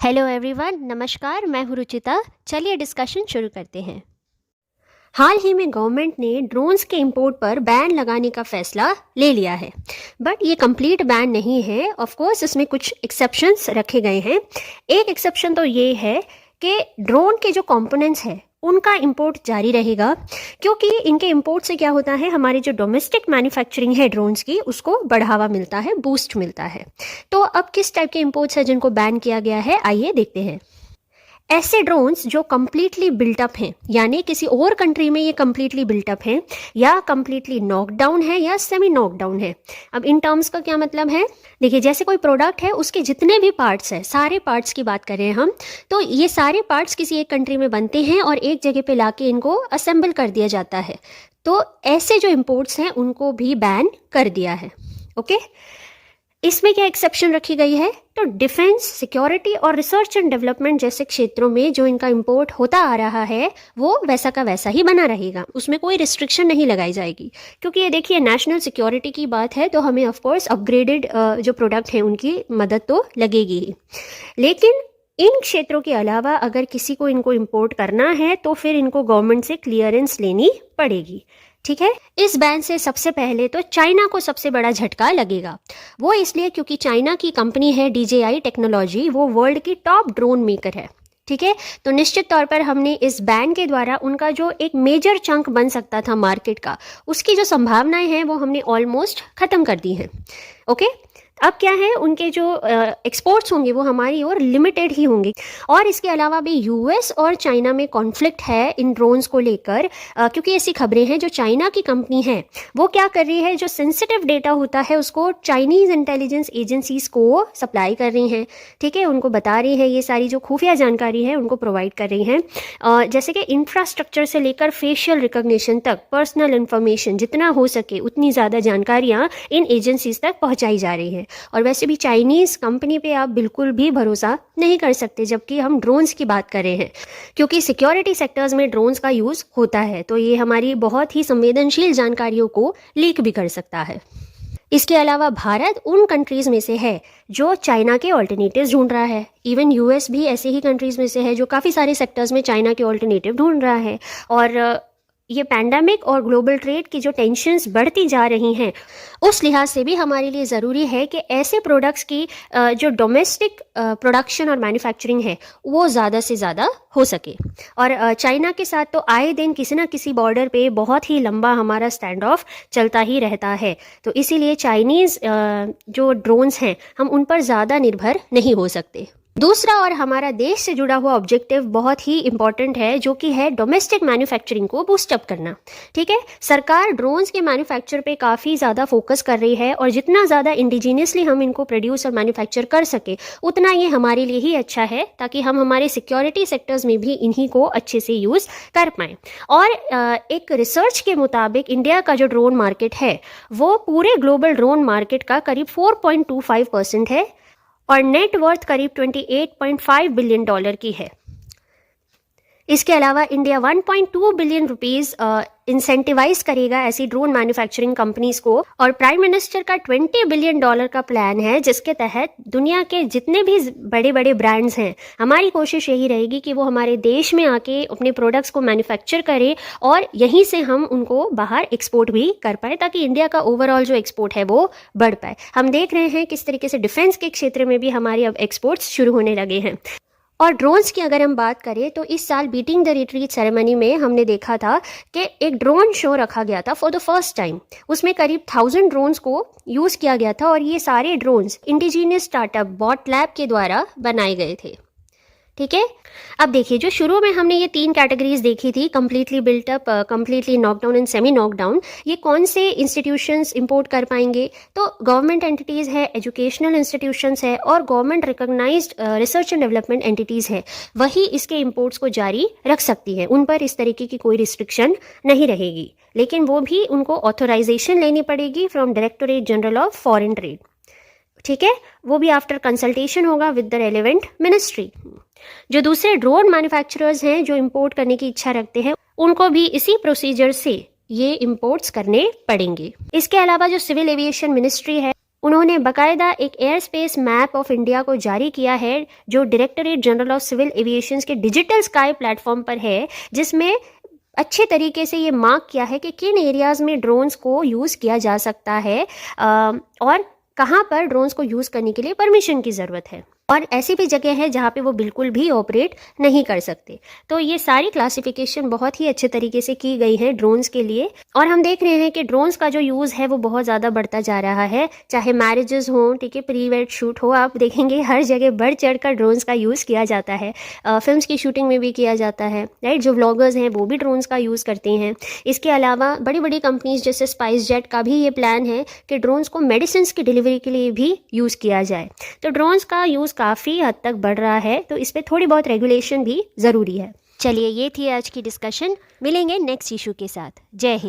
Hello everyone, नमस्कार। मैं हूँ रुचिता। चलिए डिस्कशन शुरू करते हैं। हाल ही में गवर्नमेंट ने ड्रोन्स के इंपोर्ट पर बैन लगाने का फैसला ले लिया है, बट ये कंप्लीट बैन नहीं है। ऑफ कोर्स इसमें कुछ एक्सेप्शंस रखे गए हैं। एक एक्सेप्शन तो ये है कि ड्रोन के जो कंपोनेंट्स हैं उनका इंपोर्ट जारी रहेगा, क्योंकि इनके इंपोर्ट से क्या होता है, हमारी जो डोमेस्टिक मैन्युफैक्चरिंग है ड्रोन्स की उसको बढ़ावा मिलता है, बूस्ट मिलता है। तो अब किस टाइप के इंपोर्ट्स हैं जिनको बैन किया गया है, आइए देखते हैं। ऐसे ड्रोन्स जो कम्प्लीटली बिल्टअप हैं, यानी किसी और कंट्री में ये कम्प्लीटली बिल्टअप हैं, या कम्प्लीटली नॉकडाउन है, या सेमी नॉकडाउन है। अब इन टर्म्स का क्या मतलब है, देखिए जैसे कोई प्रोडक्ट है उसके जितने भी पार्ट्स हैं, सारे पार्ट्स की बात कर रहे हैं हम, तो ये सारे पार्ट्स किसी एक कंट्री में बनते हैं और एक जगह पे लाके इनको असेंबल कर दिया जाता है। तो ऐसे जो इम्पोर्ट्स हैं उनको भी बैन कर दिया है। ओके, इसमें क्या एक्सेप्शन रखी गई है, तो डिफेंस, सिक्योरिटी और रिसर्च एंड डेवलपमेंट जैसे क्षेत्रों में जो इनका इंपोर्ट होता आ रहा है वो वैसा का वैसा ही बना रहेगा, उसमें कोई रिस्ट्रिक्शन नहीं लगाई जाएगी। क्योंकि ये देखिए नेशनल सिक्योरिटी की बात है, तो हमें ऑफकोर्स अपग्रेडेड जो प्रोडक्ट हैं उनकी मदद तो लगेगी ही। लेकिन इन क्षेत्रों के अलावा अगर किसी को इनको इंपोर्ट करना है तो फिर इनको गवर्नमेंट से क्लियरेंस लेनी पड़ेगी। ठीक है, इस बैन से सबसे पहले तो चाइना को सबसे बड़ा झटका लगेगा। वो इसलिए क्योंकि चाइना की कंपनी है DJI टेक्नोलॉजी, वो वर्ल्ड की टॉप ड्रोन मेकर है। ठीक है, तो निश्चित तौर पर हमने इस बैन के द्वारा उनका जो एक मेजर चंक बन सकता था मार्केट का, उसकी जो संभावनाएं हैं वो हमने ऑलमोस्ट खत्म कर दी हैं। ओके, अब क्या है, उनके जो एक्सपोर्ट्स होंगे वो हमारी ओर लिमिटेड ही होंगे। और इसके अलावा भी US और चाइना में कॉन्फ्लिक्ट है इन ड्रोन्स को लेकर, क्योंकि ऐसी खबरें हैं जो चाइना की कंपनी है वो क्या कर रही है, जो सेंसिटिव डेटा होता है उसको चाइनीज़ इंटेलिजेंस एजेंसीज को सप्लाई कर रही हैं। ठीक है, उनको बता रही है, ये सारी जो खुफिया जानकारी है उनको प्रोवाइड कर रही हैं। जैसे कि इंफ्रास्ट्रक्चर से लेकर फेशियल रिकॉग्निशन तक, पर्सनल इन्फॉर्मेशन जितना हो सके उतनी ज़्यादा जानकारियाँ इन एजेंसीज तक पहुँचाई जा रही हैं। और वैसे भी चाइनीज़ कंपनी पे आप बिल्कुल भी भरोसा नहीं कर सकते, जबकि हम ड्रोन्स की बात कर रहे हैं, क्योंकि सिक्योरिटी सेक्टर्स में ड्रोन्स का यूज़ होता है, तो ये हमारी बहुत ही संवेदनशील जानकारियों को लीक भी कर सकता है। इसके अलावा भारत उन कंट्रीज़ में से है जो चाइना के ऑल्टरनेटिव्स ढूंढ रहा है। इवन US भी ऐसे ही कंट्रीज़ में से है जो काफ़ी सारे सेक्टर्स में चाइना के ऑल्टरनेटिव ढूंढ रहा है। और ये पैंडेमिक और ग्लोबल ट्रेड की जो टेंशन्स बढ़ती जा रही हैं, उस लिहाज से भी हमारे लिए ज़रूरी है कि ऐसे प्रोडक्ट्स की जो डोमेस्टिक प्रोडक्शन और मैन्युफैक्चरिंग है वो ज़्यादा से ज़्यादा हो सके। और चाइना के साथ तो आए दिन किसी ना किसी बॉर्डर पे बहुत ही लंबा हमारा स्टैंड ऑफ चलता ही रहता है, तो इसीलिए चाइनीज़ जो ड्रोन्स हैं हम उन पर ज़्यादा निर्भर नहीं हो सकते। दूसरा और हमारा देश से जुड़ा हुआ ऑब्जेक्टिव बहुत ही इंपॉर्टेंट है, जो कि है डोमेस्टिक मैन्युफैक्चरिंग को बूस्ट अप करना। ठीक है, सरकार ड्रोन्स के मैन्युफैक्चर पे काफ़ी ज़्यादा फोकस कर रही है, और जितना ज़्यादा इंडिजीनियसली हम इनको प्रोड्यूस और मैन्युफैक्चर कर सके उतना ये हमारे लिए ही अच्छा है, ताकि हम हमारे सिक्योरिटी सेक्टर्स में भी इन्हीं को अच्छे से यूज़ कर पाएँ। और एक रिसर्च के मुताबिक इंडिया का जो ड्रोन मार्केट है वो पूरे ग्लोबल ड्रोन मार्केट का करीब 4.25% है, और नेट वर्थ करीब $28.5 बिलियन की है। इसके अलावा इंडिया 1.2 बिलियन रुपीस इंसेंटिवाइज करेगा ऐसी ड्रोन मैन्युफैक्चरिंग कंपनीज को, और प्राइम मिनिस्टर का $20 बिलियन का प्लान है, जिसके तहत दुनिया के जितने भी बड़े बड़े ब्रांड्स हैं, हमारी कोशिश यही रहेगी कि वो हमारे देश में आके अपने प्रोडक्ट्स को मैन्युफैक्चर करें और यहीं से हम उनको बाहर एक्सपोर्ट भी कर पाए, ताकि इंडिया का ओवरऑल जो एक्सपोर्ट है वो बढ़ पाए। हम देख रहे हैं किस तरीके से डिफेंस के क्षेत्र में भी हमारे अब एक्सपोर्ट्स शुरू होने लगे हैं। और ड्रोन्स की अगर हम बात करें तो इस साल बीटिंग द रिट्रीट सेरेमनी में हमने देखा था कि एक ड्रोन शो रखा गया था फॉर द फर्स्ट टाइम। उसमें करीब 1000 ड्रोन्स को यूज़ किया गया था, और ये सारे drones indigenous startup bot lab के द्वारा बनाए गए थे। ठीक है, अब देखिए जो शुरू में हमने ये 3 कैटेगरीज देखी थी, completely built up, completely knockdown and semi knockdown, ये कौन से इंस्टीट्यूशंस इंपोर्ट कर पाएंगे, तो गवर्नमेंट एंटिटीज़ है, एजुकेशनल इंस्टीट्यूशंस है, और government recognised research and development entities है, वही इसके इंपोर्ट्स को जारी रख सकती है। उन पर इस तरीके की कोई रिस्ट्रिक्शन नहीं रहेगी, लेकिन वो भी उनको ऑथोराइजेशन लेनी पड़ेगी from directorate general of foreign trade. ठीक है, वो भी आफ्टर कंसल्टेशन होगा विद द रेलेवेंट मिनिस्ट्री। जो दूसरे ड्रोन मैन्युफैक्चरर्स हैं जो इंपोर्ट करने की इच्छा रखते हैं, उनको भी इसी प्रोसीजर से ये इंपोर्ट्स करने पड़ेंगे। इसके अलावा जो सिविल एविएशन मिनिस्ट्री है उन्होंने बाकायदा एक air space map of India को जारी किया है जो directorate general of civil aviation के डिजिटल स्काई प्लेटफॉर्म पर है, जिसमें अच्छे तरीके से ये मार्क किया है कि किन एरियाज़ में ड्रोन्स को यूज़ किया जा सकता है और कहाँ पर ड्रोन्स को यूज़ करने के लिए परमिशन की ज़रूरत है, और ऐसी भी जगह है जहाँ पे वो बिल्कुल भी ऑपरेट नहीं कर सकते। तो ये सारी क्लासिफिकेशन बहुत ही अच्छे तरीके से की गई है ड्रोन्स के लिए, और हम देख रहे हैं कि ड्रोन्स का जो यूज़ है वो बहुत ज़्यादा बढ़ता जा रहा है, चाहे मैरिजेस हों, ठीक है, प्री वेड शूट हो, आप देखेंगे हर जगह बढ़ चढ़ कर ड्रोन्स का यूज़ किया जाता है। फिल्म्स की शूटिंग में भी किया जाता है, राइट। जो व्लॉगर्स हैं वो भी ड्रोन्स का यूज़ करते हैं। इसके अलावा बड़ी बड़ी कंपनीज जैसे स्पाइस जेट का भी ये प्लान है कि ड्रोन्स को मेडिसिन की डिलीवरी के लिए भी यूज़ किया जाए। तो ड्रोन्स का यूज़ काफ़ी हद तक बढ़ रहा है, तो इस पे थोड़ी बहुत रेगुलेशन भी ज़रूरी है। चलिए, ये थी आज की डिस्कशन। मिलेंगे नेक्स्ट इशू के साथ। जय हिंद।